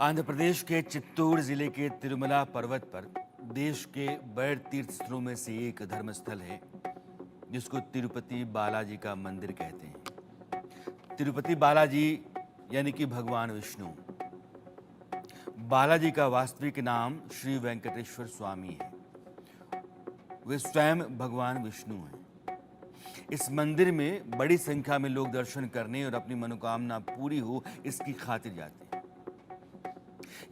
आंध्र प्रदेश के चित्तूर जिले के तिरुमला पर्वत पर देश के बड़े तीर्थ स्थलों में से एक धर्मस्थल है जिसको तिरुपति बालाजी का मंदिर कहते हैं। तिरुपति बालाजी यानी कि भगवान विष्णु। बालाजी का वास्तविक नाम श्री वेंकटेश्वर स्वामी है। वे स्वयं भगवान विष्णु हैं। इस मंदिर में बड़ी संख्या में लोग दर्शन करने और अपनी मनोकामना पूरी हो इसकी खातिर जाते हैं।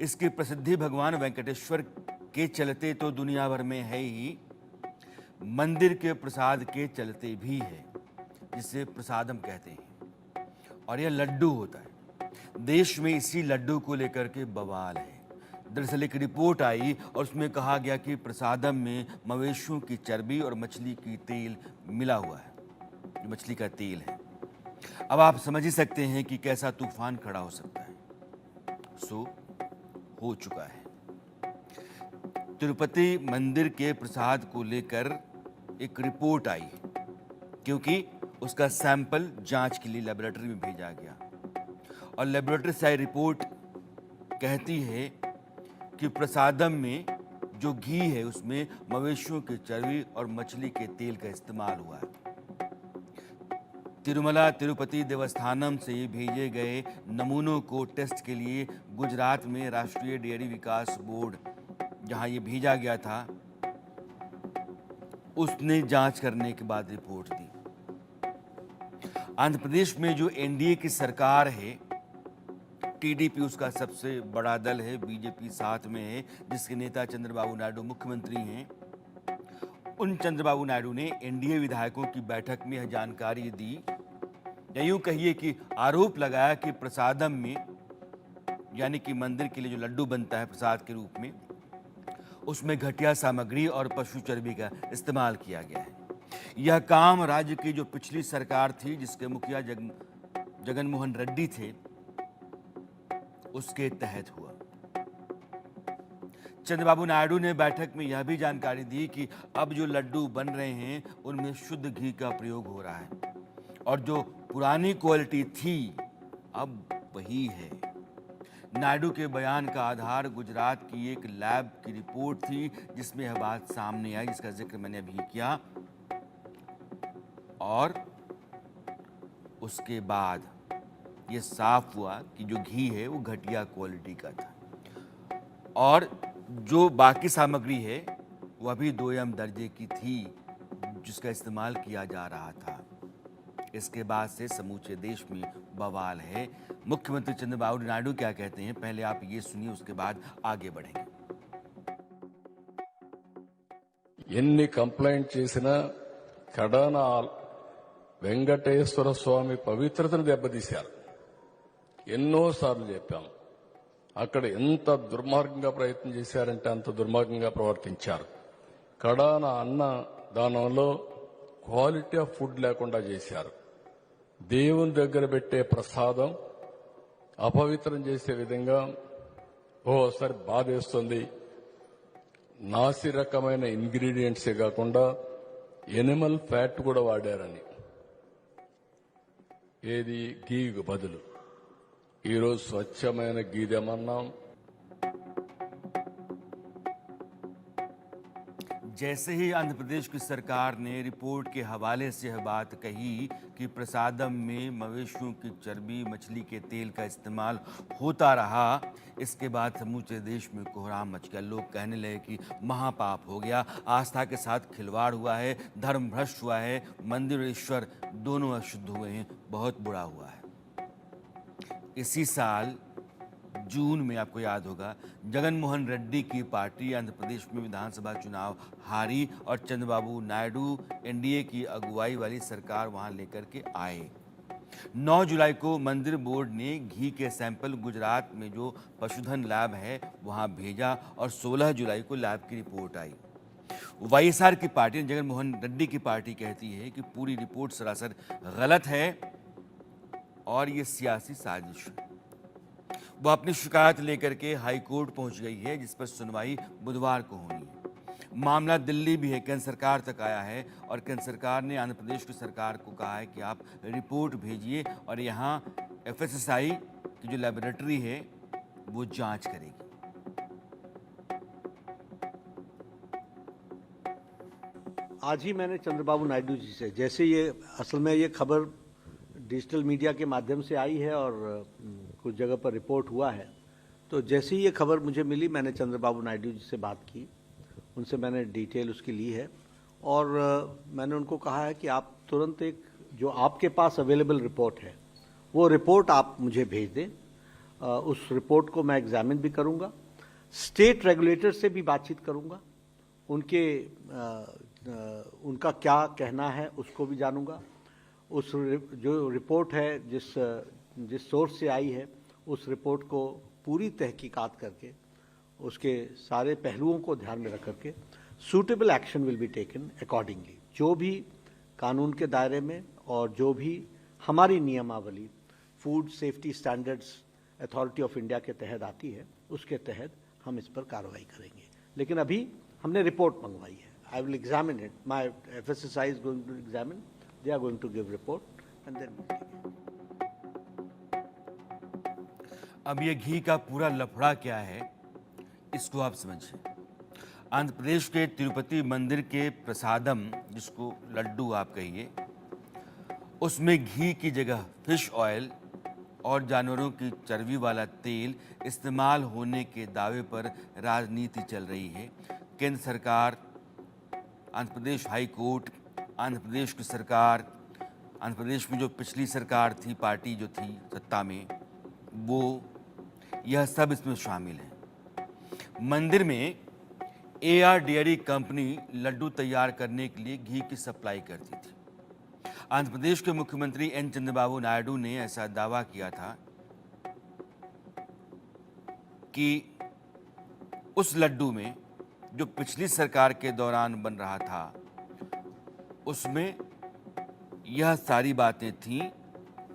इसकी प्रसिद्धि भगवान वेंकटेश्वर के चलते तो दुनिया भर में है ही, मंदिर के प्रसाद के चलते भी है, जिसे प्रसादम कहते हैं। और यह लड्डू होता है। देश में इसी लड्डू को लेकर के बवाल है। दरअसल एक रिपोर्ट आई और उसमें कहा गया कि प्रसादम में मवेशियों की चर्बी और मछली की तेल मिला हुआ है, जो मछली का तेल है। अब आप समझ ही सकते हैं कि कैसा तूफान खड़ा हो सकता है। हो चुका है। तिरुपति मंदिर के प्रसाद को लेकर एक रिपोर्ट आई क्योंकि उसका सैंपल जांच के लिए लेबोरेटरी में भेजा गया और लेबोरेटरी से आई रिपोर्ट कहती है कि प्रसादम में जो घी है उसमें मवेशियों की चर्बी और मछली के तेल का इस्तेमाल हुआ है। तिरुमला तिरुपति देवस्थानम से भेजे गए नमूनों को टेस्ट के लिए गुजरात में राष्ट्रीय डेयरी विकास बोर्ड, जहां ये भेजा गया था, उसने जांच करने के बाद रिपोर्ट दी। आंध्र प्रदेश में जो एनडीए की सरकार है, टीडीपी उसका सबसे बड़ा दल है, बीजेपी साथ में है, जिसके नेता चंद्रबाबू नायडू मुख्यमंत्री हैं। उन चंद्रबाबू नायडू ने एनडीए विधायकों की बैठक में यह जानकारी दी, या यूं कहिए कि आरोप लगाया कि प्रसादम में, यानी कि मंदिर के लिए जो लड्डू बनता है प्रसाद के रूप में, उसमें घटिया सामग्री और पशु चर्बी का इस्तेमाल किया गया है। यह काम राज्य की जो पिछली सरकार थी, जिसके मुखिया जगन मोहन रेड्डी थे, उसके तहत हुआ। चंद्रबाबू नायडू ने बैठक में यह भी जानकारी दी कि अब जो लड्डू बन रहे हैं उनमें शुद्ध घी का प्रयोग हो रहा है और जो पुरानी क्वालिटी थी अब वही है। नायडू के बयान का आधार गुजरात की एक लैब की रिपोर्ट थी जिसमें यह बात सामने आई, जिसका जिक्र मैंने अभी किया। और उसके बाद यह साफ हुआ कि जो घी है वो घटिया क्वालिटी का था और जो बाकी सामग्री है वह भी 2M दर्जे की थी, जिसका इस्तेमाल किया जा रहा था। इसके बाद से समूचे देश में बवाल है। मुख्यमंत्री चंद्रबाबू नायडू क्या कहते हैं, पहले आप ये सुनिए, उसके बाद आगे बढ़ेंगे। ఎన్ని కంప్లైంట్ చేసినా కడాన వెంకటేశ్వర స్వామి పవిత్రతను దెబ్బతీశారు. ఎన్నోసార్లు చెప్పాం. అక్కడ ఎంత దుర్మార్గంగా ప్రయత్నం చేశారంటే అంత దుర్మార్గంగా ప్రవర్తించారు. కడాన అన్న దానంలో క్వాలిటీ ఆఫ్ ఫుడ్ లేకుండా చేశారు. దేవుని దగ్గర పెట్టే ప్రసాదం అపవిత్రం చేసే విధంగా ఓసారి బాధేస్తుంది. నాసి రకమైన ఇంగ్రీడియంట్సే కాకుండా ఎనిమల్ ఫ్యాట్ కూడా వాడారని, ఏది గీకు బదులు ఈరోజు స్వచ్ఛమైన గీదెమన్నాం. जैसे ही आंध्र प्रदेश की सरकार ने रिपोर्ट के हवाले से यह बात कही कि प्रसादम में मवेशियों की चर्बी, मछली के तेल का इस्तेमाल होता रहा, इसके बाद समूचे देश में कोहराम मच गया। लोग कहने लगे कि महापाप हो गया, आस्था के साथ खिलवाड़ हुआ है, धर्म भ्रष्ट हुआ है, मंदिर और ईश्वर दोनों अशुद्ध हुए हैं, बहुत बुरा हुआ है। इसी साल जून में आपको याद होगा जगन मोहन रेड्डी की पार्टी आंध्र प्रदेश में विधानसभा चुनाव हारी और चंद्रबाबू नायडू एनडीए की अगुवाई वाली सरकार वहां लेकर के आए। 9 जुलाई को मंदिर बोर्ड ने घी के सैंपल गुजरात में जो पशुधन लैब है वहां भेजा और 16 जुलाई को लैब की रिपोर्ट आई। वाईएसआर की पार्टी, जगन मोहन रेड्डी की पार्टी, कहती है कि पूरी रिपोर्ट सरासर गलत है और ये सियासी साजिश है। वह अपनी शिकायत लेकर के हाई कोर्ट पहुंच गई है, जिस पर सुनवाई बुधवार को होनी है। मामला दिल्ली भी है, केंद्र सरकार तक आया है और केंद्र सरकार ने आंध्र प्रदेश की सरकार को कहा है कि आप रिपोर्ट भेजिए और यहाँ एफएसएसआई की जो लेबोरेटरी है वो जांच करेगी। आज ही मैंने चंद्रबाबू नायडू जी से, जैसे ये असल में ये खबर डिजिटल मीडिया के माध्यम से आई है और कुछ जगह पर रिपोर्ट हुआ है, तो जैसे ही ये खबर मुझे मिली मैंने चंद्रबाबू नायडू जी से बात की, उनसे मैंने डिटेल उसकी ली है और मैंने उनको कहा है कि आप तुरंत एक जो आपके पास अवेलेबल रिपोर्ट है वो रिपोर्ट आप मुझे भेज दें। उस रिपोर्ट को मैं एग्जामिन भी करूँगा, स्टेट रेगुलेटर से भी बातचीत करूँगा, उनका क्या कहना है उसको भी जानूंगा। उस जो रिपोर्ट है जिस सोर्स से आई है उस रिपोर्ट को पूरी तहकीकात करके उसके सारे पहलुओं को ध्यान में रख करके suitable action will be taken accordingly. जो भी कानून के दायरे में और जो भी हमारी नियमावली food safety standards authority of India के तहत आती है उसके तहत हम इस पर कार्रवाई करेंगे। लेकिन अभी हमने रिपोर्ट मंगवाई है। I will examine it. My FSSI is going to examine. They are going to give report, and then we'll take it. अब ये घी का पूरा लफड़ा क्या है इसको आप समझिए। आंध्र प्रदेश के तिरुपति मंदिर के प्रसादम, जिसको लड्डू आप कहिए, उसमें घी की जगह फिश ऑयल और जानवरों की चर्बी वाला तेल इस्तेमाल होने के दावे पर राजनीति चल रही है। केंद्र सरकार, आंध्र प्रदेश हाई कोर्ट, आंध्र प्रदेश की सरकार, आंध्र प्रदेश में जो पिछली सरकार थी, पार्टी जो थी सत्ता में, वो यह सब इसमें शामिल है। मंदिर में AR डेयरी कंपनी लड्डू तैयार करने के लिए घी की सप्लाई करती थी। आंध्र प्रदेश के मुख्यमंत्री N चंद्रबाबू नायडू ने ऐसा दावा किया था कि उस लड्डू में जो पिछली सरकार के दौरान बन रहा था उसमें यह सारी बातें थीं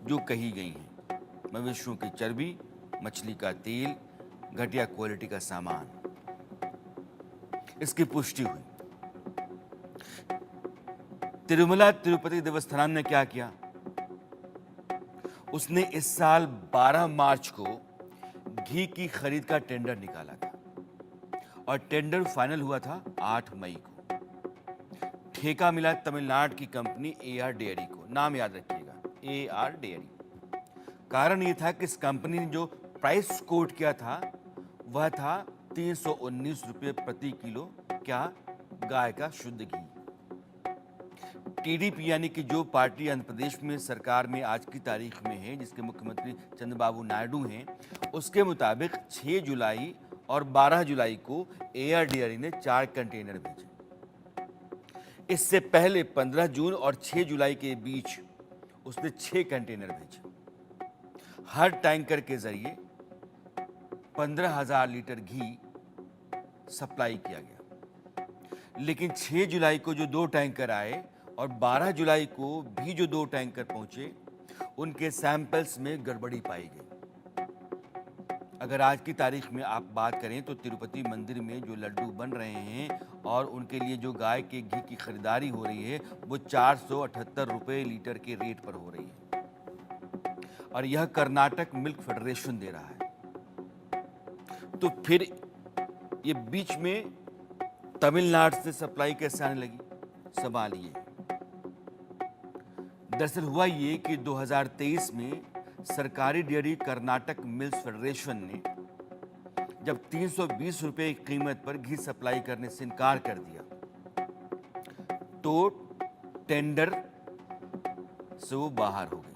जो कही गई हैं। मवेशियों की चर्बी, मछली का तेल, घटिया क्वालिटी का सामान, इसकी पुष्टि हुई। तिरुमला तिरुपति देवस्थानम ने क्या किया? उसने इस साल 12 मार्च को घी की खरीद का टेंडर निकाला था और टेंडर फाइनल हुआ था 8 मई को। ठेका मिला तमिलनाडु की कंपनी AR डेयरी को। नाम याद रखिएगा, AR डेयरी। कारण यह था कि इस कंपनी ने जो प्राइस कोट किया था वह था 319 रुपये प्रति किलो। क्या? गाय का शुद्ध घी। TDP यानी कि जो पार्टी आंध्र प्रदेश में सरकार में आज की तारीख में है, जिसके मुख्यमंत्री चंद्रबाबू नायडू हैं, उसके मुताबिक 6 जुलाई और 12 जुलाई को AR डेयरी ने 4 कंटेनर भेजे। इससे पहले 15 जून और 6 जुलाई के बीच उसने 6 कंटेनर भेजे। हर टैंकर के जरिए 15,000 लीटर घी सप्लाई किया गया। लेकिन 6 जुलाई को जो 2 टैंकर आए और 12 जुलाई को भी जो 2 टैंकर पहुंचे, उनके सैंपल्स में गड़बड़ी पाई गई। अगर आज की तारीख में आप बात करें तो तिरुपति मंदिर में जो लड्डू बन रहे हैं और उनके लिए जो गाय के घी की खरीदारी हो रही है वो 478 रुपये लीटर के रेट पर हो रही है और यह कर्नाटक मिल्क फेडरेशन दे रहा है। तो फिर ये बीच में तमिलनाडु से सप्लाई कैसे आने लगी? सवाल ये। दरअसल हुआ ये कि 2023 में सरकारी डेयरी कर्नाटक मिल्क फेडरेशन ने जब 320 रुपये की कीमत पर घी सप्लाई करने से इनकार कर दिया तो टेंडर से वो बाहर हो गए।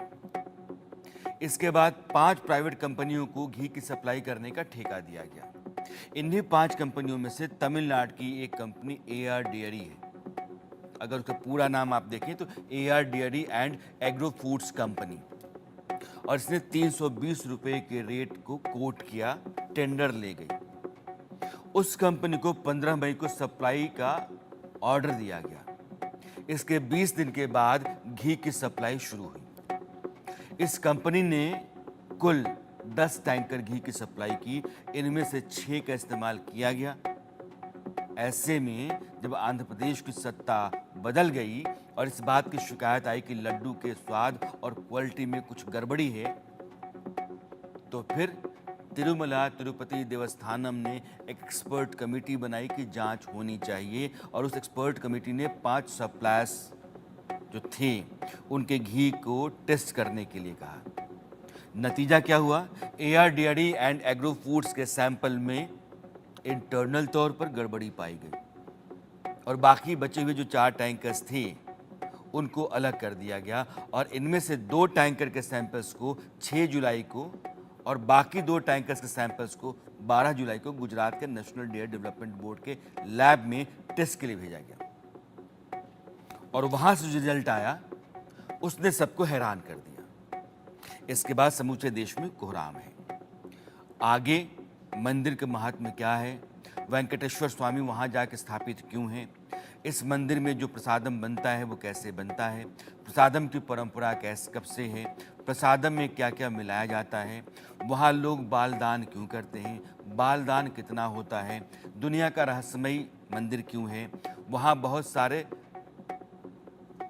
इसके बाद 5 प्राइवेट कंपनियों को घी की सप्लाई करने का ठेका दिया गया। इन्हीं 5 कंपनियों में से तमिलनाडु की एक कंपनी AR डेयरी है। अगर उसका पूरा नाम आप देखें तो AR dairy and agro foods company, और इसने 320 रुपये के रेट को कोट किया, टेंडर ले गई। उस कंपनी को 15 मई को सप्लाई का ऑर्डर दिया गया। इसके 20 दिन के बाद घी की सप्लाई शुरू हुई। इस कंपनी ने कुल 10 टैंकर घी की सप्लाई की, इनमें से 6 का इस्तेमाल किया गया। ऐसे में जब आंध्र प्रदेश की सत्ता बदल गई और इस बात की शिकायत आई कि लड्डू के स्वाद और क्वालिटी में कुछ गड़बड़ी है, तो फिर तिरुमला तिरुपति देवस्थानम ने एक एक्सपर्ट कमेटी बनाई कि जांच होनी चाहिए, और उस एक्सपर्ट कमेटी ने 5 सप्लायर्स जो थे उनके घी को टेस्ट करने के लिए कहा। नतीजा क्या हुआ? ARDRD एंड एग्रो फूड्स के सैंपल में इंटरनल तौर पर गड़बड़ी पाई गई, और बाकी बचे हुए जो 4 टैंकर्स थे उनको अलग कर दिया गया, और इनमें से 2 टैंकर के सैंपल्स को 6 जुलाई को और बाकी 2 टैंकर्स के सैंपल्स को 12 जुलाई को गुजरात के नेशनल डेयर डेवलपमेंट बोर्ड के लैब में टेस्ट के लिए भेजा गया। और वहां से जो रिजल्ट आया उसने सबको हैरान कर दिया। इसके बाद समूचे देश में कोहराम है। आगे मंदिर के महात्म्य क्या है, वेंकटेश्वर स्वामी वहां जाकर स्थापित क्यों हैं, इस मंदिर में जो प्रसादम बनता है वो कैसे बनता है, प्रसादम की परंपरा कैसे कब से है, प्रसादम में क्या क्या मिलाया जाता है, वहाँ लोग बालदान क्यों करते हैं, बालदान कितना होता है, दुनिया का रहस्यमयी मंदिर क्यों है, वहाँ बहुत सारे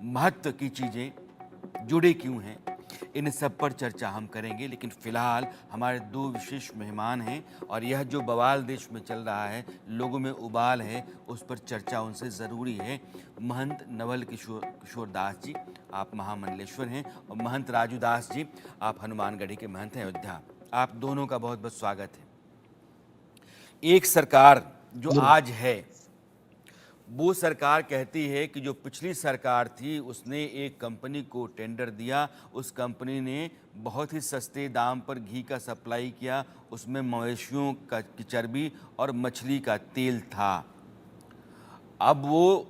महत्व की चीज़ें जुड़ी क्यों हैं, इन सब पर चर्चा हम करेंगे। लेकिन फिलहाल हमारे 2 विशेष मेहमान हैं, और यह जो बवाल देश में चल रहा है, लोगों में उबाल है, उस पर चर्चा उनसे ज़रूरी है। महंत नवल किशोर दास जी, आप महामंडलेश्वर हैं, और महंत राजू दास जी, आप हनुमानगढ़ी के महंत हैं अयोध्या। आप दोनों का बहुत बहुत स्वागत है। एक सरकार जो आज है वो सरकार कहती है कि जो पिछली सरकार थी उसने एक कंपनी को टेंडर दिया, उस कंपनी ने बहुत ही सस्ते दाम पर घी का सप्लाई किया, उसमें मवेशियों की चर्बी और मछली का तेल था। अब वो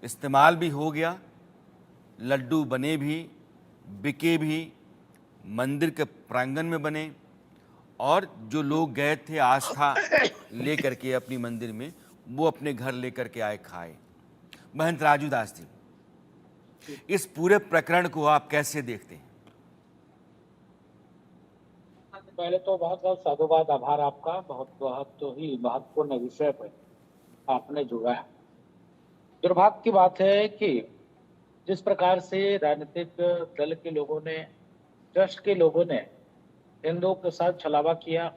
इस्तेमाल भी हो गया, लड्डू बने भी, बिके भी, मंदिर के प्रांगण में बने, और जो लोग गए थे आस्था लेकर के अपनी मंदिर में, वो अपने घर लेकर के आए, खाए। महंत राजू दास जी, इस पूरे प्रकरण को आप कैसे देखते हैं? पहले तो बहुत बहुत साधुवाद, आभार आपका। बहुत बहुत तो ही महत्वपूर्ण विषय पर आपने जुड़ा है। दुर्भाग्य की बात है कि जिस प्रकार से राजनीतिक दल के लोगों ने, ट्रस्ट के लोगों ने हिंदुओं के साथ छलावा किया,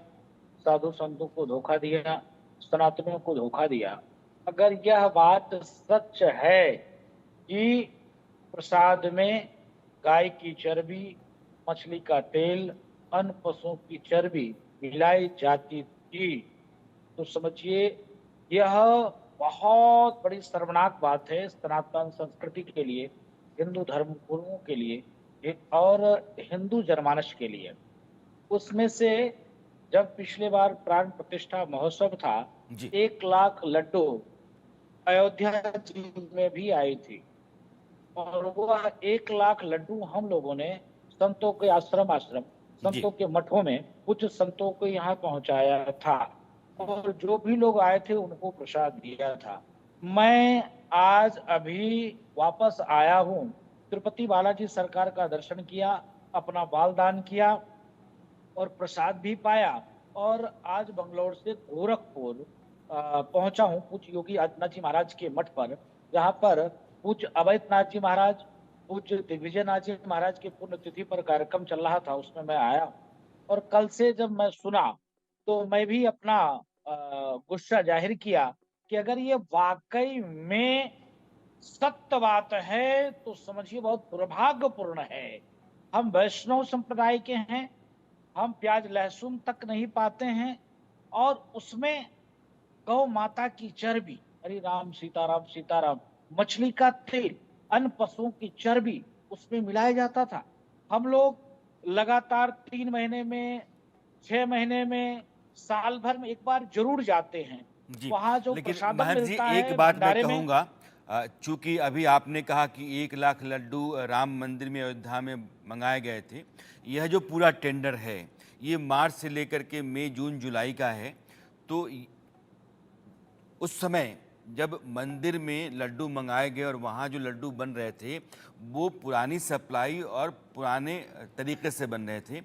साधु संतों को धोखा दिया, सनातनियों को धोखा दिया, अगर यह बात सच है कि प्रसाद में गाय की चर्बी, मछली का तेल, अन्य पशुओं की चर्बी मिलाई जाती थी, तो समझिए यह बहुत बड़ी शर्मनाक बात है सनातन संस्कृति के लिए, हिंदू धर्म गुरुओं के लिए और हिंदू जनमानस के लिए। उसमें से जब पिछले बार प्राण प्रतिष्ठा महोत्सव था, 1 लाख लड्डू अयोध्या जी में भी आई थी, और वह 1 लाख लड्डू हम लोगों ने संतों के आश्रम संतों के मठों में कुछ संतों को यहाँ पहुंचाया था, और जो भी लोग आए थे उनको प्रसाद दिया था। मैं आज अभी वापस आया हूँ, तिरुपति बालाजी सरकार का दर्शन किया, अपना बालदान किया और प्रसाद भी पाया, और आज बंगलौर से गोरखपुर पहुंचा हूं पूज्य योगी आदित्यनाथ जी महाराज के मठ पर, जहां पर पूज्य अवैधनाथ जी महाराज, पूज्य दिग्विजयनाथ जी महाराज की पुण्यतिथि पर कार्यक्रम चल रहा था, उसमें मैं आया। और कल से जब मैं सुना तो मैं भी अपना गुस्सा जाहिर किया कि अगर ये वाकई में सत्य बात है तो समझिए बहुत दुर्भाग्यपूर्ण है। हम वैष्णव संप्रदाय के हैं, हम प्याज लहसुन तक नहीं पाते हैं, और उसमें गौ माता की चर्बी, हरि राम सीताराम सीताराम, मछली का तेल, अन्य पशुओं की चर्बी उसमें मिलाया जाता था। हम लोग लगातार 3 महीने में, 6 महीने में, साल भर में एक बार जरूर जाते हैं वहां जो प्रसाद मिलता है। एक बात मैं कहूंगा, चूंकि अभी आपने कहा कि 1 लाख लड्डू राम मंदिर में अयोध्या में मंगाए गए थे, यह जो पूरा टेंडर है ये मार्च से लेकर के मई जून जुलाई का है, तो उस समय जब मंदिर में लड्डू मंगाए गए और वहाँ जो लड्डू बन रहे थे वो पुरानी सप्लाई और पुराने तरीके से बन रहे थे,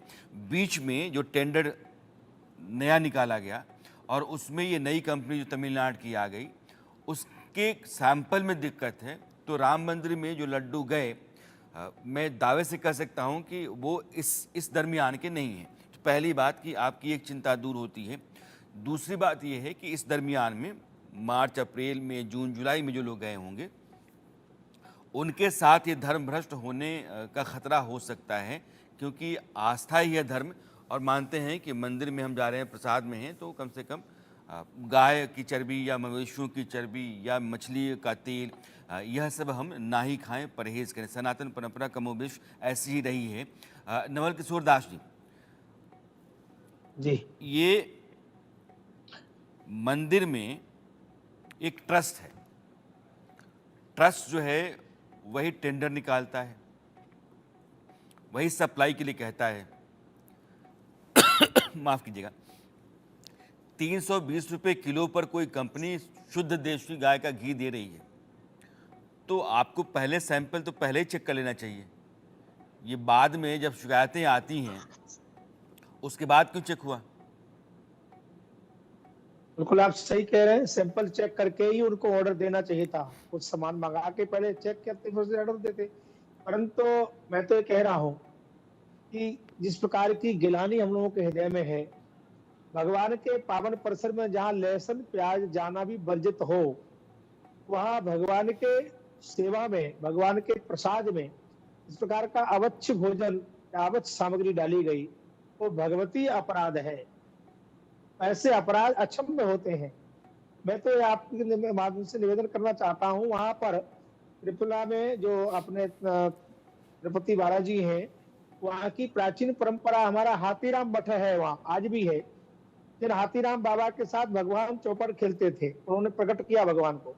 बीच में जो टेंडर नया निकाला गया और उसमें ये नई कंपनी जो तमिलनाडु की आ गई, उसके सैंपल में दिक्कत है। तो राम मंदिर में जो लड्डू गए, मैं दावे से कह सकता हूँ कि वो इस दरमियान के नहीं हैं। तो पहली बात कि आपकी एक चिंता दूर होती है। दूसरी बात यह है कि इस दरमियान में मार्च, अप्रैल, मई, जून, जुलाई में जो लोग गए होंगे उनके साथ ये धर्म भ्रष्ट होने का खतरा हो सकता है, क्योंकि आस्था ही है धर्म। और मानते हैं कि मंदिर में हम जा रहे हैं, प्रसाद में हैं, तो कम से कम गाय की चर्बी या मवेशियों की चर्बी या मछली का तेल, यह सब हम ना ही खाएं, परहेज करें। सनातन परंपरा कमोबेश ऐसी ही रही है। नवल किशोर दास जी ये मंदिर में एक ट्रस्ट है। ट्रस्ट जो है वही टेंडर निकालता है, वही सप्लाई के लिए कहता है। माफ कीजिएगा, 320 रुपए किलो पर कोई कंपनी शुद्ध देशी गाय का घी दे रही है, तो आपको पहले सैंपल तो पहले ही चेक कर लेना चाहिए। ये बाद में जब शिकायतें आती हैं उसके बाद क्यों चेक हुआ? बिल्कुल आप सही कह रहे हैं, सैंपल चेक करके ही उनको ऑर्डर देना चाहिए था। कुछ सामान मंगा के पहले चेक करते फिर ऑर्डर देते। परंतु मैं तो ये कह रहा हूँ कि जिस प्रकार की गिलानी हम लोगों के हृदय में है, भगवान के पावन परिसर में जहाँ लहसुन प्याज जाना भी वर्जित हो, वहाँ भगवान के सेवा में, भगवान के प्रसाद में इस प्रकार का अवच्छ भोजन या अवच्छ सामग्री डाली गई, वो भगवती अपराध है। ऐसे अपराध अक्षम्य होते हैं। मैं तो आपके माध्यम से निवेदन करना चाहता हूँ, वहां पर त्रिपुरा में जो अपने तिरुपति महाराज जी हैं, वहाँ की प्राचीन परंपरा, हमारा हाथीराम मठ है, वहाँ आज भी है। जिन हाथीराम बाबा के साथ भगवान चौपड़ खेलते थे, उन्होंने प्रकट किया भगवान को।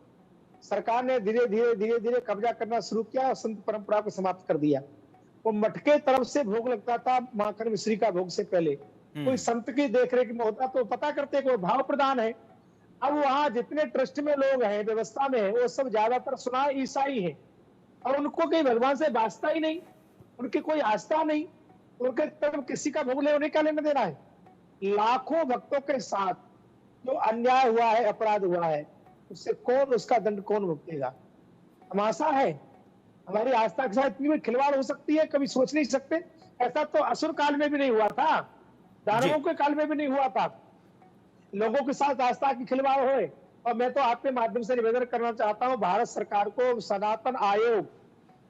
सरकार ने धीरे धीरे कब्जा करना शुरू किया और संत परंपरा को समाप्त कर दिया। वो मठ के तरफ से भोग लगता था माखन मिश्री का भोग से पहले। कोई संत की देखरेख में होता तो पता करते कोई भाव प्रदान है। अब वहां जितने ट्रस्ट में लोग हैं, व्यवस्था में है, वो सब ज्यादातर सुना ईसाई है और उनको कहीं भगवान से वास्ता ही नहीं, उनकी कोई आस्था नहीं, उनके तरफ किसी का भोग ले उन्हें क्या लेना देना है। लाखों भक्तों के साथ जो अन्याय हुआ है, अपराध हुआ है, उससे कौन, उसका दंड कौन भुगतेगा? तमाशा है। हमारी आस्था के साथ इतनी भी खिलवाड़ हो सकती है, कभी सोच नहीं सकते। ऐसा तो असुर काल में भी नहीं हुआ था, दानवों के काल में भी नहीं हुआ था। लोगों के साथ आस्था की खिलवाड़ होए। और मैं तो आपके माध्यम से निवेदन करना चाहता हूं, भारत सरकार को सनातन आयोग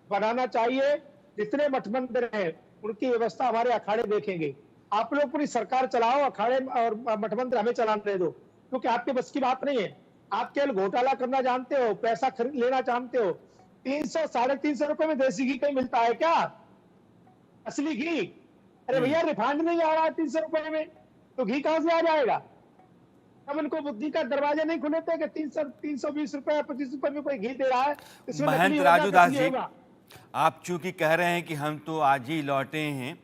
बनाना चाहिए। जितने मठ मंदिर हैं उनकी व्यवस्था हमारे अखाड़े देखेंगे। आप लोग पूरी सरकार चलाओ, अखाड़े और मठ मंदिर हमें चलाने दो, क्योंकि आपके बस की बात नहीं है। आप केवल घोटाला करना जानते हो, पैसा खरीद लेना जानते हो। 300 350 रुपए में देसी घी कहीं मिलता है क्या? असली घी? अरे भैया, रिफाइंड नहीं आ रहा है 300 रुपए में, तो घी कहां से आ जाएगा? अब इनको बुद्धि का दरवाजे नहीं खुले थे कि 320 रुपए या 25 रुपए में कोई घी दे रहा है, इसमें महंत नकली होगा, राजू दास नकली जी, होगा। आप चूंकि कह रहे हैं कि हम तो आज ही लौटे हैं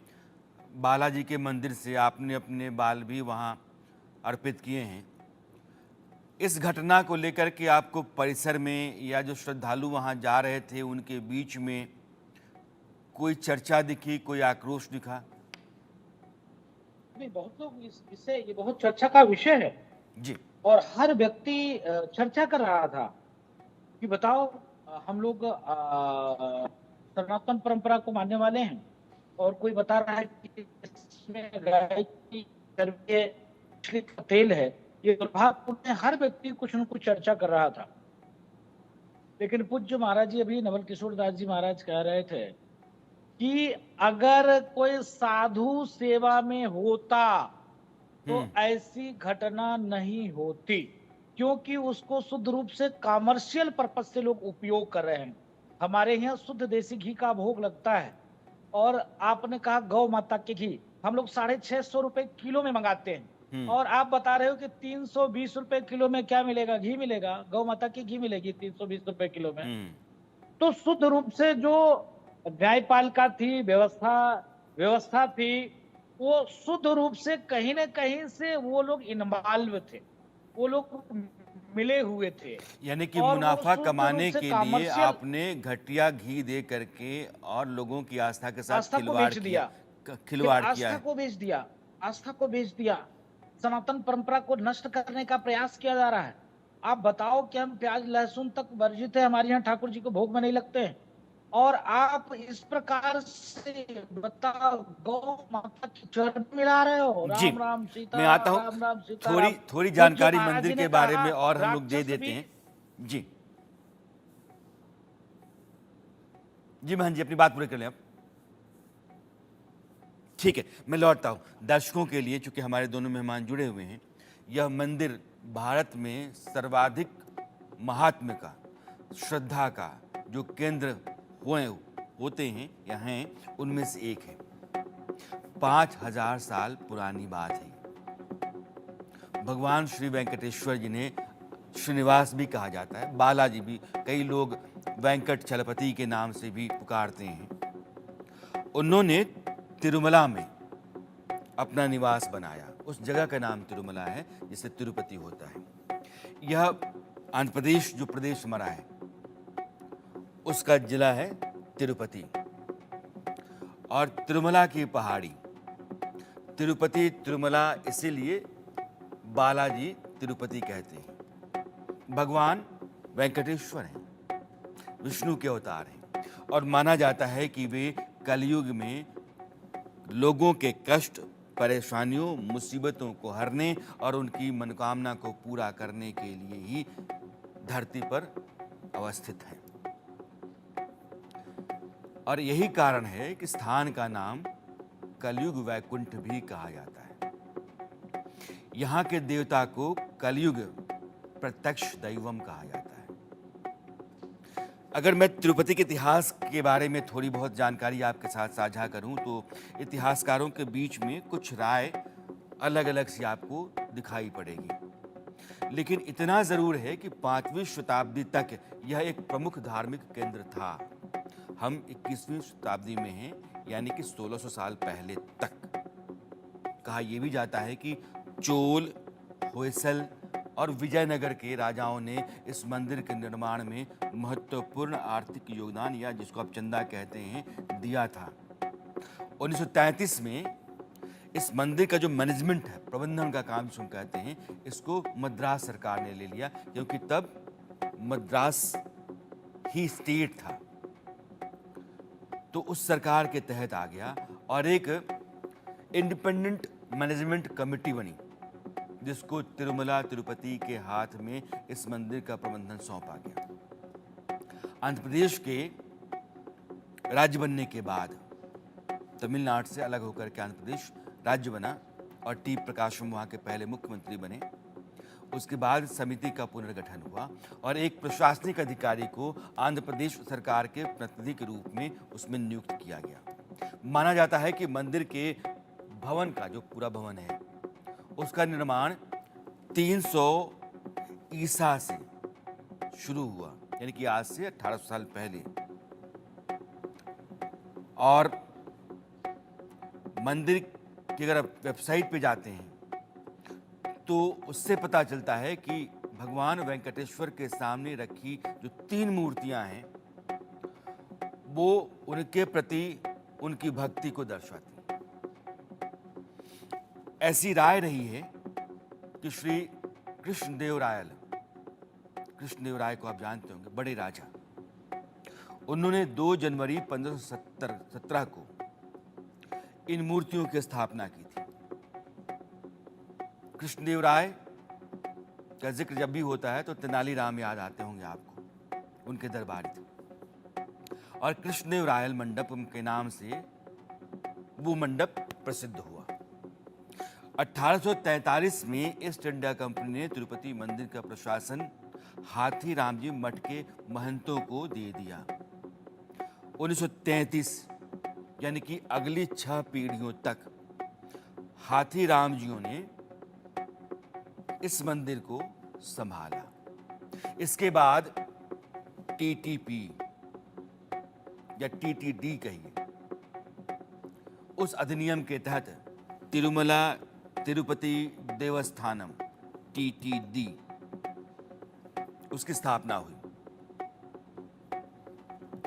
बालाजी के मंदिर से, आपने अपने बाल भी वहां अर्पित किए हैं। इस घटना को लेकर के आपको परिसर में या जो श्रद्धालु वहां जा रहे थे उनके बीच में कोई चर्चा दिखी, कोई आक्रोश दिखा? नहीं, बहुत लोग इससे, ये बहुत चर्चा का विषय है जी। और हर व्यक्ति चर्चा कर रहा था कि बताओ, हम लोग सनातन परंपरा को मानने वाले हैं और कोई बता रहा है कि इसमें गाय की चर्बी है, मछली का तेल है। ये दुर्भाग्यपूर्ण है, हर व्यक्ति कुछ न कुछ चर्चा कर रहा था। लेकिन पूज्य महाराज जी, अभी नवल किशोर दास जी महाराज कह रहे थे कि अगर कोई साधु सेवा में होता तो ऐसी घटना नहीं होती, क्योंकि उसको शुद्ध रूप से कॉमर्शियल पर्पज से लोग उपयोग कर रहे हैं। हमारे यहाँ शुद्ध देसी घी का भोग लगता है और आपने कहा गौ माता के घी हम लोग 650 रुपए किलो में मंगाते हैं, और आप बता रहे हो कि 320 रुपए किलो में क्या मिलेगा? घी मिलेगा, गौ माता की घी मिलेगी 320 रुपए किलो में। तो शुद्ध रूप से जो न्यायपालिका थी, व्यवस्था थी, वो शुद्ध रूप से कहीं न कहीं से वो लोग इन्वॉल्व थे, वो लोग मिले हुए थे। यानी कि और वो मुनाफा शुद्ध कमाने रूप से के लिए कॉमर्शियल आपने घटिया घी दे करके और लोगों की आस्था के साथ आस्था को खिलवाड़ बेच किया, दिया, खिलवाड़ किया आस्था है। को बेच दिया, आस्था को बेच दिया। सनातन परंपरा को नष्ट करने का प्रयास किया जा रहा है। आप बताओ कि हम प्याज लहसुन तक वर्जित है, हमारे यहाँ ठाकुर जी को भोग में नहीं लगते हैं। और आप इस प्रकार से बताओ गौ माता की चरण मिला रहे हो। जी, राम राम सीता मैं आता हूं। राम राम थोड़ी सीताराम। थोड़ी पूज्य जानकारी महाराज मंदिर जी के ने बारे कहा में और हम लोग दे राक्षस देते भी। हैं। जी जी महन जी, अपनी बात पूरी कर लें आप। ठीक है, मैं लौटता हूं। दर्शकों के लिए, चूंकि हमारे दोनों मेहमान जुड़े हुए हैं, यह मंदिर भारत में सर्वाधिक महात्म्य का, श्रद्धा का जो केंद्र होते हैं या हैं, उनमें से एक है। 5000 साल पुरानी बात है। भगवान श्री वेंकटेश्वर जिन्हें श्रीनिवास भी कहा जाता है, बालाजी भी, कई लोग वेंकट चलपति के नाम से भी पुकारते हैं, उन्होंने तिरुमला में अपना निवास बनाया। उस जगह का नाम तिरुमला है, जिसे तिरुपति होता है। यह आंध्र प्रदेश, जो प्रदेश हमारा है, उसका जिला है तिरुपति। और तिरुमला की पहाड़ी, तिरुपति तिरुमला इसीलिए बालाजी तिरुपति कहते हैं। भगवान वेंकटेश्वर हैं, विष्णु के अवतार हैं, और माना जाता है कि वे कलयुग में लोगों के कष्ट, परेशानियों, मुसीबतों को हरने और उनकी मनोकामना को पूरा करने के लिए ही धरती पर अवस्थित हैं। और यही कारण है कि स्थान का नाम कलयुग वैकुंठ भी कहा जाता है। यहाँ के देवता को कलयुग प्रत्यक्ष दैवम कहा जाता है। अगर मैं तिरुपति के इतिहास के बारे में थोड़ी बहुत जानकारी आपके साथ साझा करूं, तो इतिहासकारों के बीच में कुछ राय अलग अलग सी आपको दिखाई पड़ेगी। लेकिन इतना जरूर है कि 5वीं शताब्दी तक यह एक प्रमुख धार्मिक केंद्र था। हम 21वीं शताब्दी में हैं, यानी कि 1600 साल पहले तक। कहा यह भी जाता है कि चोल, होयसल और विजयनगर के राजाओं ने इस मंदिर के निर्माण में महत्वपूर्ण आर्थिक योगदान, या जिसको आप चंदा कहते हैं, दिया था। 1933 में इस मंदिर का जो मैनेजमेंट है, प्रबंधन का काम जिसको कहते हैं, इसको मद्रास सरकार ने ले लिया, क्योंकि तब मद्रास ही स्टेट था। तो उस सरकार के तहत आ गया और एक इंडिपेंडेंट मैनेजमेंट कमेटी बनी, जिसको तिरुमला तिरुपति के हाथ में इस मंदिर का प्रबंधन सौंपा गया। आंध्र प्रदेश के राज्य बनने के बाद तमिलनाडु से अलग होकर के आंध्र प्रदेश राज्य बना और टी प्रकाशम वहाँ के पहले मुख्यमंत्री बने। उसके बाद समिति का पुनर्गठन हुआ और एक प्रशासनिक अधिकारी को आंध्र प्रदेश सरकार के प्रतिनिधि के रूप में उसमें नियुक्त किया गया। माना जाता है कि मंदिर के भवन का, जो पूरा भवन है, उसका निर्माण 300 ईसा से शुरू हुआ, यानी कि आज से 1800 साल पहले। और मंदिर की अगर आप वेबसाइट पे जाते हैं तो उससे पता चलता है कि भगवान वेंकटेश्वर के सामने रखी जो 3 मूर्तियां हैं, वो उनके प्रति उनकी भक्ति को दर्शाती हैं। ऐसी राय रही है कि श्री कृष्णदेवरायल, कृष्णदेवराय को आप जानते होंगे, बड़े राजा, उन्होंने 2 जनवरी 1517 को इन मूर्तियों की स्थापना की थी। कृष्णदेवराय का जिक्र जब भी होता है तो तेनालीराम याद आते होंगे आपको, उनके दरबारी थे। और कृष्णदेवरायल मंडप के नाम से वो मंडप प्रसिद्ध हुआ। 1843 में ईस्ट इंडिया कंपनी ने तिरुपति मंदिर का प्रशासन हाथी राम जी मठ के महंतों को दे दिया। 1933 यानी कि अगली 6 पीढ़ियों तक हाथी राम जियों ने इस मंदिर को संभाला। इसके बाद टीटीपी या टीटीडी कहिए, उस अधिनियम के तहत तिरुमला तिरुपति देवस्थानम टीटीडी, उसकी स्थापना हुई।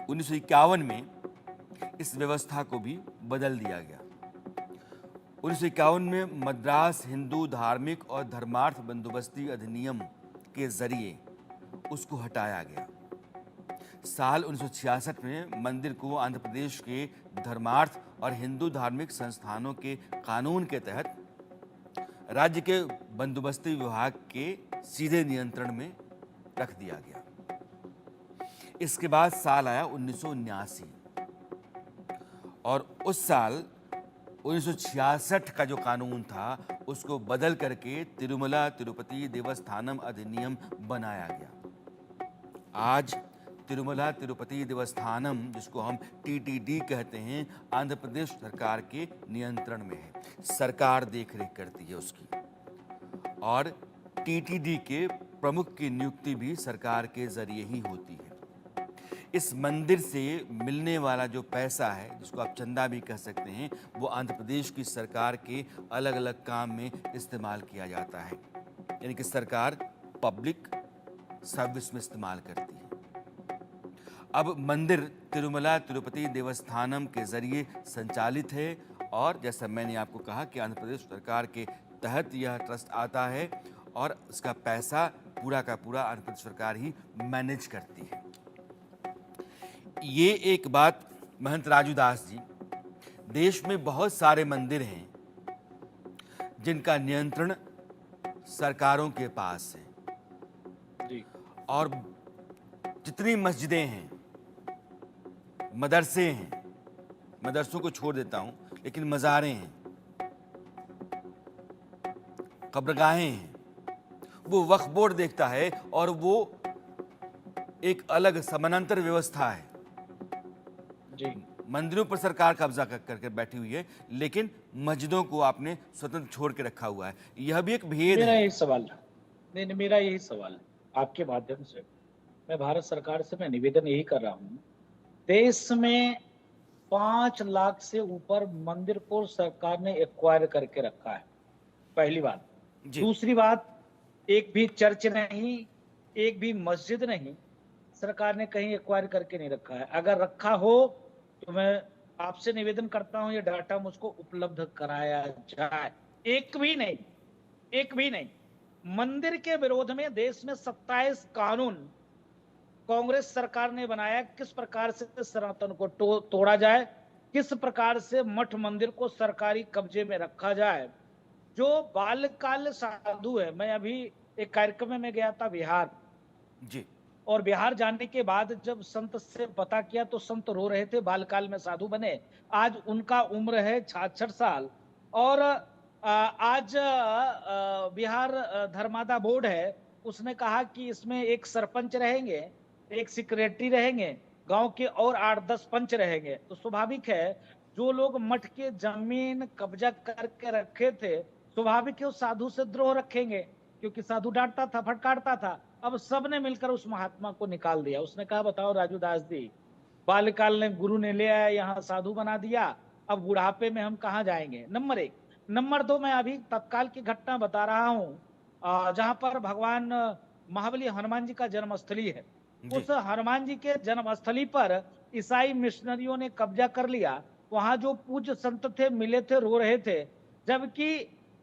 1951 में इस व्यवस्था को भी बदल दिया गया। 1951 में मद्रास हिंदू धार्मिक और धर्मार्थ बंदोबस्ती अधिनियम के जरिए उसको हटाया गया। साल 1966 में मंदिर को आंध्र प्रदेश के धर्मार्थ और हिंदू धार्मिक संस्थानों के कानून के तहत राज्य के बंदोबस्ती विभाग के सीधे नियंत्रण में रख दिया गया। इसके बाद साल आया 1979 और उस साल 1966 का जो कानून था उसको बदल करके तिरुमला तिरुपति देवस्थानम अधिनियम बनाया गया। आज तिरुमला तिरुपति देवस्थानम, जिसको हम टीटीडी कहते हैं, आंध्र प्रदेश सरकार के नियंत्रण में है। सरकार देख रेख करती है उसकी, और टीटीडी के प्रमुख की नियुक्ति भी सरकार के जरिए ही होती है। इस मंदिर से मिलने वाला जो पैसा है, जिसको आप चंदा भी कह सकते हैं, वो आंध्र प्रदेश की सरकार के अलग अलग काम में इस्तेमाल किया जाता है। यानी कि सरकार पब्लिक सर्विस में इस्तेमाल करती है। अब मंदिर तिरुमला तिरुपति देवस्थानम के जरिए संचालित है और जैसा मैंने आपको कहा कि आंध्र प्रदेश सरकार के तहत यह ट्रस्ट आता है और इसका पैसा पूरा का पूरा आंध्र प्रदेश सरकार ही मैनेज करती है। ये एक बात महंत राजू दास जी, देश में बहुत सारे मंदिर हैं जिनका नियंत्रण सरकारों के पास है जी। और जितनी मस्जिदें हैं, मदरसे हैं, मदरसों को छोड़ देता हूं, लेकिन मज़ारें हैं, कब्रगाहें हैं, वो वक्फ बोर्ड देखता है और वो एक अलग समानांतर व्यवस्था है। जी। मंदिरों पर सरकार कब्जा करके बैठी हुई है, लेकिन मस्जिदों को आपने स्वतंत्र छोड़ के रखा हुआ है। यह भी एक भेद मेरा है। यही सवाल है। नहीं, मेरा यही सवाल है आपके माध्यम से। मैं भारत सरकार से मैं निवेदन यही कर रहा हूँ, देश में 5 लाख से ऊपर मंदिर को सरकार ने एक्वायर करके रखा है, पहली बात। जी। दूसरी बात, एक भी चर्च नहीं, एक भी मस्जिद नहीं, सरकार ने कहीं एक्वायर करके नहीं रखा है। अगर रखा हो तो मैं आपसे निवेदन करता हूं ये डाटा मुझको उपलब्ध कराया जाए। एक भी नहीं, एक भी नहीं। मंदिर के विरोध में देश में 27 कानून कांग्रेस सरकार ने बनाया, किस प्रकार से सनातन को तोड़ा जाए, किस प्रकार से मठ मंदिर को सरकारी कब्जे में रखा जाए। जो बालकाल साधु है, मैं अभी एक कार्यक्रम में गया था बिहार जी। और बिहार जाने के बाद जब संत से पता किया तो संत रो रहे थे, बालकाल में साधु बने। आज उनका उम्र है 66 साल और आज बिहार धर्मादा बोर्ड है, उसने कहा कि इसमें एक सरपंच रहेंगे, एक सेक्रेटरी रहेंगे, गांव के और 8-10 पंच रहेंगे। तो स्वाभाविक है जो लोग मठ के जमीन कब्जा करके रखे थे, स्वाभाविक है उस साधु से द्रोह रखेंगे, क्योंकि साधु डांटता था, फटकारता था। अब सबने मिलकर उस महात्मा को निकाल दिया। उसने कहा बताओ राजू दास जी, बाल्यकाल ने गुरु ने ले आया, यहाँ साधु बना दिया, अब बुढ़ापे में हम कहाँ जाएंगे। नंबर 1। नंबर 2, मैं अभी तत्काल की घटना बता रहा हूँ, जहां पर भगवान महाबली हनुमान जी का जन्मस्थली है। उस हनुमान जी के जन्मस्थली पर ईसाई मिशनरियों ने कब्जा कर लिया। वहां जो पूज्य संत थे मिले थे, रो रहे थे, जबकि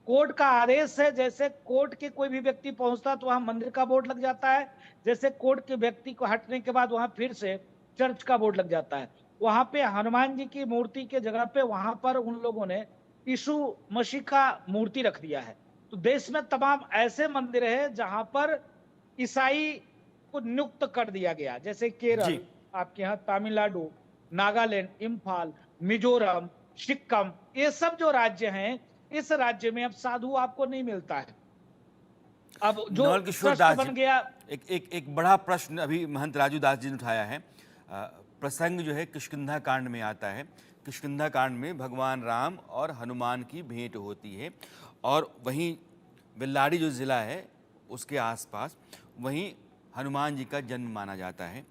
कोर्ट का आदेश है, जैसे कोर्ट के कोई भी व्यक्ति पहुंचता तो वहां मंदिर का बोर्ड लग जाता है, जैसे कोर्ट के व्यक्ति को हटने के बाद वहां फिर से चर्च का बोर्ड लग जाता है। वहां पे हनुमान जी की मूर्ति के जगह पे वहां पर उन लोगों ने यीशु मसीह का मूर्ति रख दिया है। तो देश में तमाम ऐसे मंदिर है जहां पर ईसाई को नियुक्त कर दिया गया, जैसे केरल, आपके यहाँ तमिलनाडु, नागालैंड, इम्फाल, मिजोरम, सिक्किम, ये सब जो राज्य हैं, इस राज्य में अब साधु आपको नहीं मिलता है। अब जो ट्रस्ट बन गया। एक बड़ा प्रश्न अभी महंत राजू दास जी ने उठाया है। प्रसंग जो है किष्किंधा कांड में आता है। किष्किंधा कांड में भगवान राम और हनुमान की भेंट होती है और वहीं बेल्लारी जो जिला है उसके आसपास वहीं हनुमान जी का जन्म माना जाता है।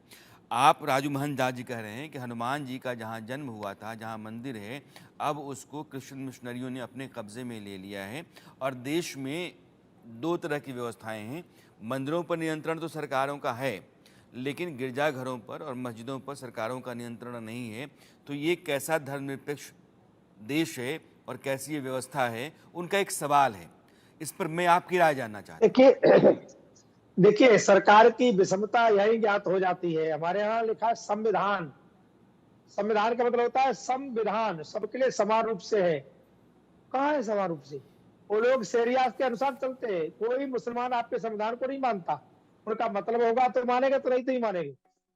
आप राजू महंत दास जी कह रहे हैं कि हनुमान जी का जहाँ जन्म हुआ था, जहाँ मंदिर है, अब उसको क्रिश्चियन मिशनरियों ने अपने कब्जे में ले लिया है। और देश में 2 तरह की व्यवस्थाएं हैं। मंदिरों पर नियंत्रण तो सरकारों का है, लेकिन गिरजाघरों पर और मस्जिदों पर सरकारों का नियंत्रण नहीं है। तो ये कैसा धर्मनिरपेक्ष देश है और कैसी ये व्यवस्था है, उनका एक सवाल है। इस पर मैं आपकी राय जानना चाहता हूँ। देखिए, देखिए, सरकार की विषमता यही ज्ञात हो जाती है। हमारे यहाँ लिखा है संविधान। संविधान का मतलब होता है संविधान, सबके लिए समान रूप से है। कहाँ है समान रूप से? वो लोग शरिया के अनुसार चलते हैं। कोई मुसलमान आपके संविधान को नहीं मानता। उनका मतलब होगा तो मानेगा, तो नहीं तो नहीं मानेंगे।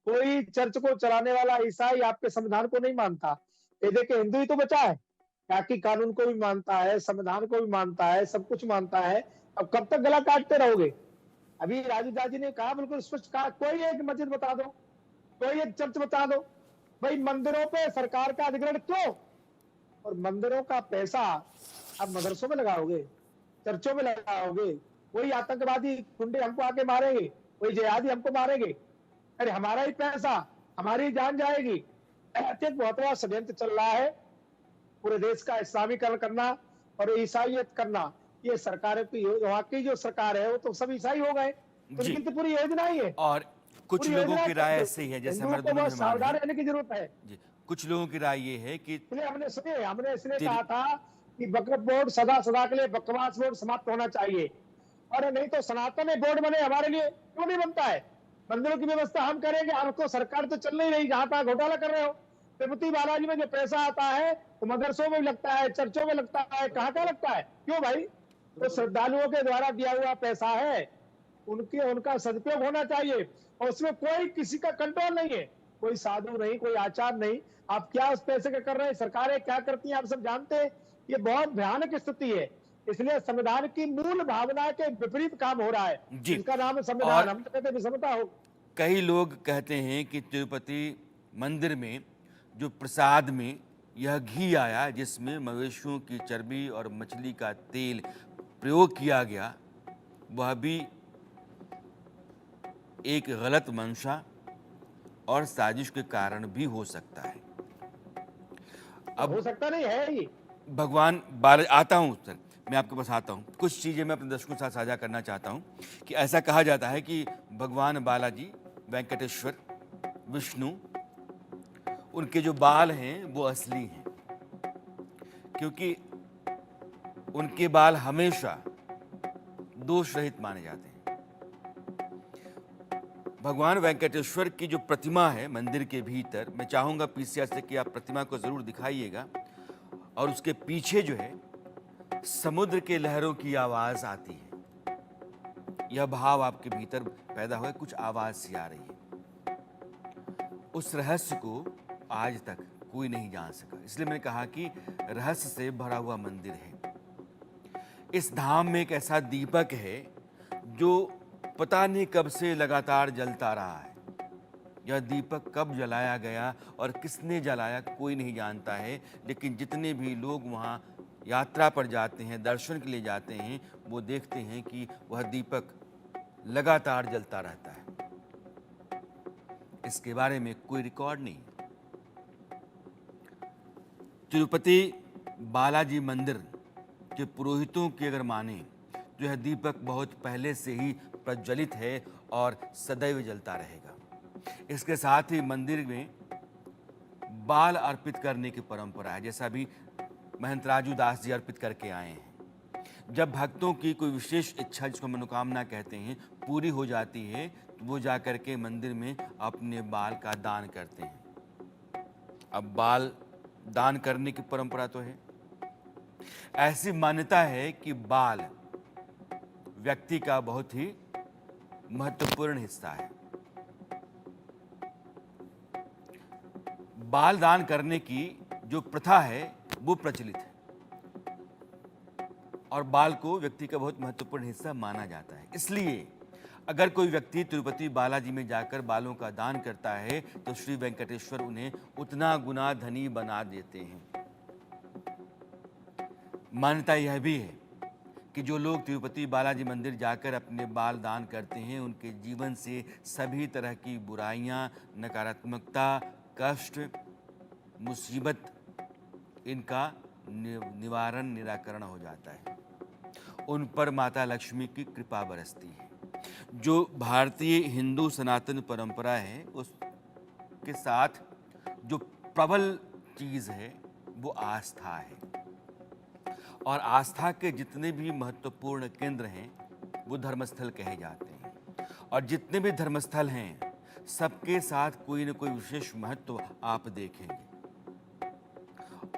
कोई चर्च को चलाने वाला ईसाई आपके संविधान को नहीं मानता। ये देखिए, हिंदू ही तो बचा है, बाकी कानून को भी मानता है, संविधान को भी मानता है, सब कुछ मानता है। अब कब तक गला काटते रहोगे? अभी राजू दास जी ने कहा, बिल्कुल स्पष्ट कहा, कोई एक मस्जिद बता दो, कोई एक चर्च बता दो। भाई, मंदिरों पे सरकार का अधिग्रहण क्यों? और मंदिरों का पैसा आप मदरसों में लगाओगे, चर्चों में लगाओगे, वही आतंकवादी गुंडे हमको आके मारेंगे, वही जिहादी हमको मारेंगे। अरे हमारा ही पैसा, हमारी जान जाएगी। एक बहुत बड़ा षड्यंत्र चल रहा है पूरे देश का इस्लामीकरण करना और ईसाइयत करना। ये सरकारों की, वहां की जो सरकार है वो तो सब ईसाई हो गए, जी। उनकी तो पूरी योजना ही है। और कुछ पूरी लोगों योजना की राय ऐसी है, जैसे हिंदुओं हमारे को दोनों बहुत मेहमान सावधान हैं रहने की जरूरत है। जी, कुछ लोगों की राय ये है कि इसलिए हमने इसलिए तिल- कहा था कि वक्फ बोर्ड सदा सदा के लिए बकवास बोर्ड समाप्त होना चाहिए। और नहीं तो सनातन में बोर्ड बने, हमारे लिए क्यों नहीं बनता है? मंदिरों की व्यवस्था हम करेंगे, आपको सरकार तो चल नहीं रही, जहां तक घोटाला कर रहे हो। तिरुपति बालाजी में जो पैसा आता है वो मदरसों में लगता है, चर्चों में लगता है, कहाँ का लगता है? क्यों भाई? तो श्रद्धालुओं के द्वारा दिया हुआ पैसा है, उनका सदुपयोग होना चाहिए। और उसमें कोई किसी का कंट्रोल नहीं है, कोई साधु नहीं, कोई आचार नहीं। आप क्या उस पैसे का कर रहे हैं, सरकारें क्या करती हैं, आप सब जानते हैं। ये बहुत भयानक स्थिति है। इसलिए संविधान की मूल भावना के विपरीत काम हो रहा है। जी। इसका नाम है संविधान, और हम तो कहते हैं विषमता हो। कई लोग कहते हैं कि तिरुपति मंदिर में जो प्रसाद में यह घी आया, जिसमें मवेशियों की चर्बी और मछली का तेल प्रयोग किया गया, वह भी एक गलत मंशा और साजिश के कारण भी हो सकता है। अब हो सकता नहीं है ये। भगवान बाला, आता हूँ सर, मैं आपके पास आता हूँ। कुछ चीज़ें मैं अपने दर्शकों के साथ साझा करना चाहता हूँ कि ऐसा कहा जाता है कि भगवान बालाजी, वेंकटेश्वर, विष्णु, उनके जो बाल हैं वो असली हैं, क्योंकि उनके बाल हमेशा दोष रहित माने जाते हैं। भगवान वेंकटेश्वर की जो प्रतिमा है मंदिर के भीतर, मैं चाहूँगा पीसीआर से कि आप प्रतिमा को ज़रूर दिखाइएगा, और उसके पीछे जो है समुद्र के लहरों की आवाज़ आती है। यह भाव आपके भीतर पैदा हुआ, कुछ आवाज़ सी आ रही है। उस रहस्य को आज तक कोई नहीं जान सका, इसलिए मैंने कहा कि रहस्य से भरा हुआ मंदिर है। इस धाम में एक ऐसा दीपक है जो पता नहीं कब से लगातार जलता रहा है। यह दीपक कब जलाया गया और किसने जलाया कोई नहीं जानता है, लेकिन जितने भी लोग वहाँ यात्रा पर जाते हैं, दर्शन के लिए जाते हैं, वो देखते हैं कि वह दीपक लगातार जलता रहता है। इसके बारे में कोई रिकॉर्ड नहीं। तिरुपति बालाजी मंदिर के पुरोहितों की अगर माने तो यह दीपक बहुत पहले से ही प्रज्वलित है और सदैव जलता रहेगा। इसके साथ ही मंदिर में बाल अर्पित करने की परंपरा है, जैसा भी महंत राजू दास जी अर्पित करके आए हैं। जब भक्तों की कोई विशेष इच्छा, जिसको मनोकामना कहते हैं, पूरी हो जाती है तो वो जाकर के मंदिर में अपने बाल का दान करते हैं। अब बाल दान करने की परंपरा तो है। ऐसी मान्यता है कि बाल व्यक्ति का बहुत ही महत्वपूर्ण हिस्सा है। बाल दान करने की जो प्रथा है वो प्रचलित है और बाल को व्यक्ति का बहुत महत्वपूर्ण हिस्सा माना जाता है। इसलिए अगर कोई व्यक्ति तिरुपति बालाजी में जाकर बालों का दान करता है तो श्री वेंकटेश्वर उन्हें उतना गुना धनी बना देते हैं। मान्यता यह भी है कि जो लोग तिरुपति बालाजी मंदिर जाकर अपने बाल दान करते हैं, उनके जीवन से सभी तरह की बुराइयां, नकारात्मकता, कष्ट, मुसीबत, इनका निवारण, निराकरण हो जाता है। उन पर माता लक्ष्मी की कृपा बरसती है। जो भारतीय हिंदू सनातन परंपरा है उसके साथ जो प्रबल चीज़ है वो आस्था है, और आस्था के जितने भी महत्वपूर्ण केंद्र हैं वो धर्मस्थल कहे जाते हैं। और जितने भी धर्मस्थल हैं, सबके साथ कोई न कोई विशेष महत्व आप देखेंगे।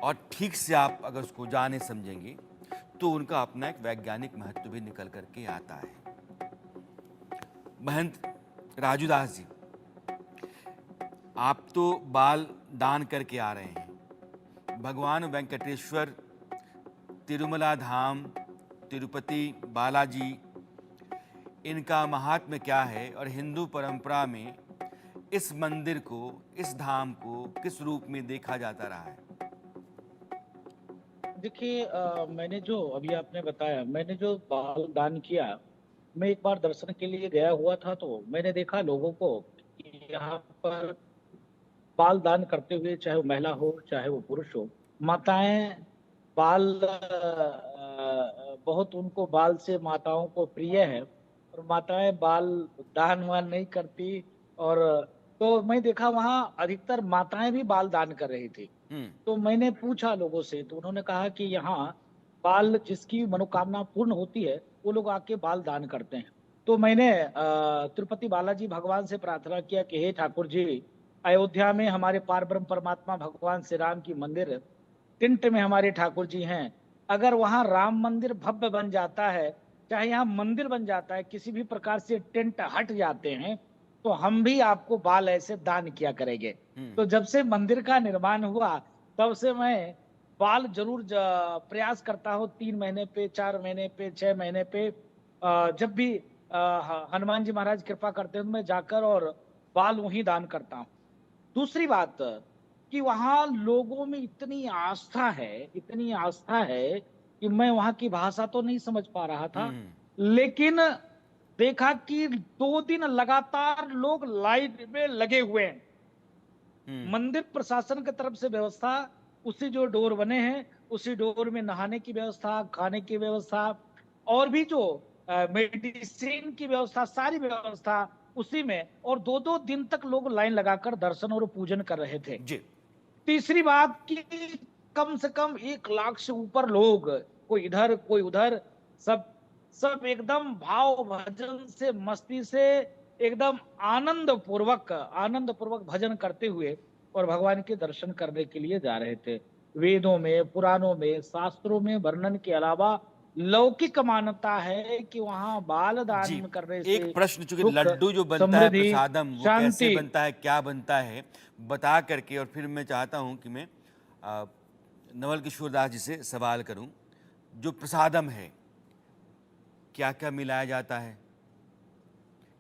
और ठीक से आप अगर उसको जाने समझेंगे तो उनका अपना एक वैज्ञानिक महत्व भी निकल करके आता है। महंत राजूदास जी, आप तो बाल दान करके आ रहे हैं। भगवान वेंकटेश्वर, तिरुमला धाम, तिरुपति बालाजी, इनका महात्म्य क्या है और हिंदू परंपरा में इस मंदिर को, इस धाम को किस रूप में देखा जाता रहा है? देखिए, मैंने जो अभी आपने बताया, मैंने जो बाल दान किया, मैं एक बार दर्शन के लिए गया हुआ था, तो मैंने देखा लोगों को कि यहाँ पर बाल दान करते हुए, चाहे वो महिला हो चाहे वो पुरुष हो, माताएं बाल बहुत उनको बाल से माताओं को प्रिय है, और माताएं बाल दान वान नहीं करती। और तो मैं देखा वहाँ अधिकतर माताएं भी बाल दान कर रही थी। तो मैंने पूछा लोगों से, तो उन्होंने कहा कि यहाँ बाल जिसकी मनोकामना पूर्ण होती है वो लोग आके बाल दान करते हैं। तो मैंने तिरुपति बालाजी भगवान से प्रार्थना किया कि हे ठाकुर जी, अयोध्या में हमारे पार ब्रह्म परमात्मा भगवान श्री राम की मंदिर टिंट में हमारे ठाकुर जी हैं, अगर वहां राम मंदिर भव्य बन जाता है, चाहे यहाँ मंदिर बन जाता है, किसी भी प्रकार से टेंट हट जाते हैं, तो हम भी आपको बाल ऐसे दान किया करेंगे। तो जब से मंदिर का निर्माण हुआ तब से मैं बाल जरूर प्रयास करता हूँ, 3 महीने पे, 4 महीने पे, 6 महीने पे, जब भी हनुमान जी महाराज कृपा करते हैं, मैं जाकर और बाल वहीं दान करता हूँ। दूसरी बात कि वहां लोगों में इतनी आस्था है, इतनी आस्था है कि मैं वहां की भाषा तो नहीं समझ पा रहा था, लेकिन देखा कि 2 दिन लगातार लोग लाइन में लगे हुए हैं। मंदिर प्रशासन की तरफ से व्यवस्था, उसी जो डोर बने हैं उसी डोर में नहाने की व्यवस्था, खाने की व्यवस्था, और भी जो मेडिसिन की व्यवस्था, सारी व्यवस्था उसी में, और 2-2 दिन तक लोग लाइन लगाकर दर्शन और पूजन कर रहे थे। जी। तीसरी बात कि कम से कम 1 लाख से ऊपर लोग, कोई इधर कोई उधर, सब सब एकदम भाव भजन से, मस्ती से, एकदम आनंद पूर्वक भजन करते हुए और भगवान के दर्शन करने के लिए जा रहे थे। वेदों में, पुराणों में, शास्त्रों में वर्णन के अलावा लौकिक मान्यता है कि वहां बाल जी, दान करने से एक प्रश्न, चूंकि सुख, लड्डू जो बनता है समृद्धि, प्रसादम, वो कैसे शांति। बनता है, क्या बनता है, बता करके, और फिर मैं चाहता हूं कि मैं नवल किशोर दास जी से सवाल करूं। जो प्रसादम है, क्या क्या मिलाया जाता है,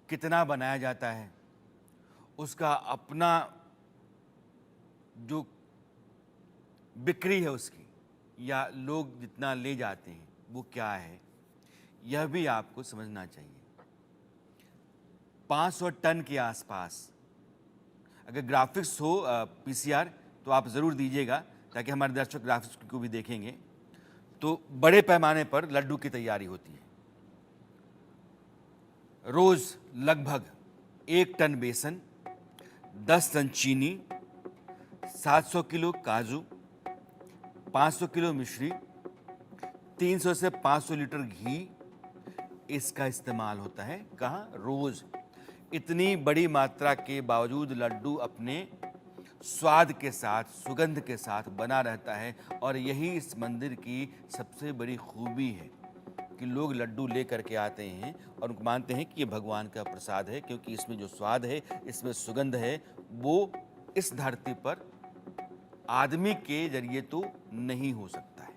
कितना बनाया जाता है, उसका अपना जो बिक्री है उसकी, या लोग जितना ले जाते हैं वो क्या है, यह भी आपको समझना चाहिए। 500 टन के आसपास, अगर ग्राफिक्स हो पीसीआर तो आप ज़रूर दीजिएगा, ताकि हमारे दर्शक ग्राफिक्स को भी देखेंगे। तो बड़े पैमाने पर लड्डू की तैयारी होती है। रोज़ लगभग 1 टन बेसन, 10 टन चीनी, 700 किलो काजू, 500 किलो मिश्री, 300 से 500 लीटर घी, इसका इस्तेमाल होता है। कहाँ? रोज। इतनी बड़ी मात्रा के बावजूद लड्डू अपने स्वाद के साथ, सुगंध के साथ बना रहता है, और यही इस मंदिर की सबसे बड़ी खूबी है कि लोग लड्डू ले करके आते हैं और उनको मानते हैं कि ये भगवान का प्रसाद है, क्योंकि इसमें जो स्वाद है, इसमें सुगंध है, वो इस धरती पर आदमी के जरिए तो नहीं हो सकता है।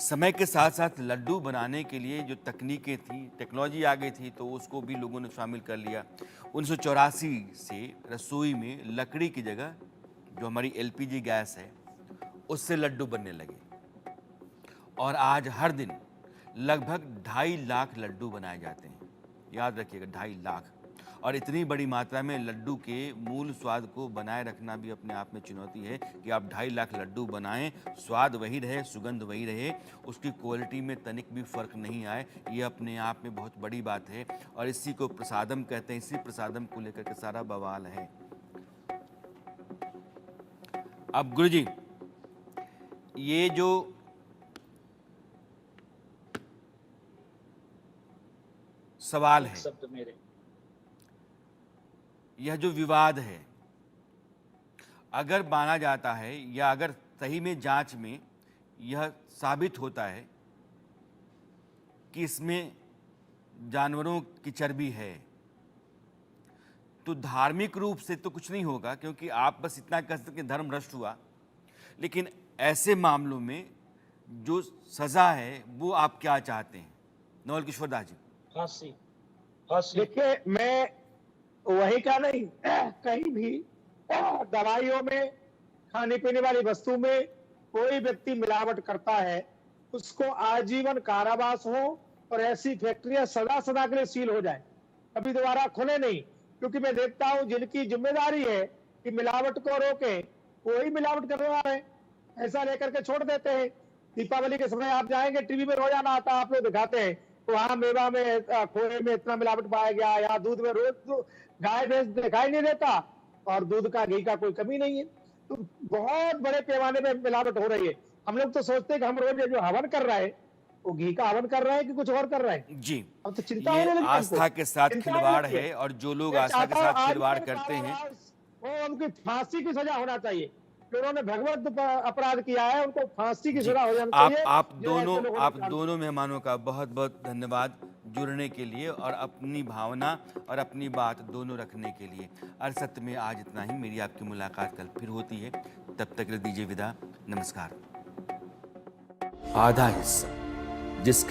समय के साथ साथ लड्डू बनाने के लिए जो तकनीकें थी, टेक्नोलॉजी आ गई थी, तो उसको भी लोगों ने शामिल कर लिया। 1984 से रसोई में लकड़ी की जगह जो हमारी एलपीजी गैस है, उससे लड्डू बनने लगे, और आज हर दिन लगभग 2.5 लाख लड्डू बनाए जाते हैं। याद रखिएगा, 2.5 लाख। और इतनी बड़ी मात्रा में लड्डू के मूल स्वाद को बनाए रखना भी अपने आप में चुनौती है कि आप 2.5 लाख लड्डू बनाएं, स्वाद वही रहे, सुगंध वही रहे, उसकी क्वालिटी में तनिक भी फर्क नहीं आए, ये अपने आप में बहुत बड़ी बात है। और इसी को प्रसादम कहते हैं, इसी प्रसादम को लेकर के सारा बवाल है। अब गुरुजी, ये जो सवाल एक है, शब्द मेरे। यह जो विवाद है, अगर माना जाता है या अगर सही में जांच में यह साबित होता है कि इसमें जानवरों की चर्बी है, तो धार्मिक रूप से तो कुछ नहीं होगा, क्योंकि आप बस इतना कह सकते हैं धर्म भ्रष्ट हुआ। लेकिन ऐसे मामलों में जो सजा है वो आप क्या चाहते हैं, नवल किशोर दास जी? फांसी, फांसी। देखिए, मैं वही का नहीं, कहीं भी दवाइयों में, खाने पीने वाली वस्तु में कोई व्यक्ति मिलावट करता है, उसको आजीवन कारावास हो और ऐसी फैक्ट्रियां सदा सदा के लिए सील हो जाए, कभी दोबारा खुले नहीं। क्योंकि मैं देखता हूं जिनकी जिम्मेदारी है कि मिलावट को रोके, वही मिलावट करने वाले हैं, ऐसा लेकर के छोड़ देते हैं। दीपावली के समय आप जाएंगे, टीवी में रोजाना आता है, आप लोग दिखाते हैं, वहां मेवा में, खोए में इतना मिलावट पाया गया, या दूध में रोज गाय भैंस दिखाई नहीं देता और दूध का, घी का कोई कमी नहीं है। तो बहुत बड़े पैमाने पे मिलावट हो रही है। हम लोग तो सोचते हैं कि हम रोज ये जो हवन कर रहे हैं, वो घी का हवन कर रहे हैं कि कुछ और कर रहे हैं। जी, अब तो चिंता ये होने लगी हमको। आस्था के साथ चिंता खिलवाड़ होने लगी है, और जो लोग मैं आस्था के चाहता हूं साथ खिलवाड़ आजीवन करते हैं, कारावास हो, उनकी फांसी की सजा होना चाहिए। जो उन्होंने भगवत अपराध किया है, उनको फांसी की जी, सजा हो जानी चाहिए। आप जो ऐसे लोगों ने काम दोनों मेहमानों का बहुत बहुत धन्यवाद जुड़ने के लिए और अपनी भावना और अपनी बात दोनों रखने के लिए। अरसत्य में आज इतना ही। मेरी आपकी मुलाकात कल फिर होती है, तब तक के लिए दीजिए विदा। नमस्कार। आधा हिस्सा जिसके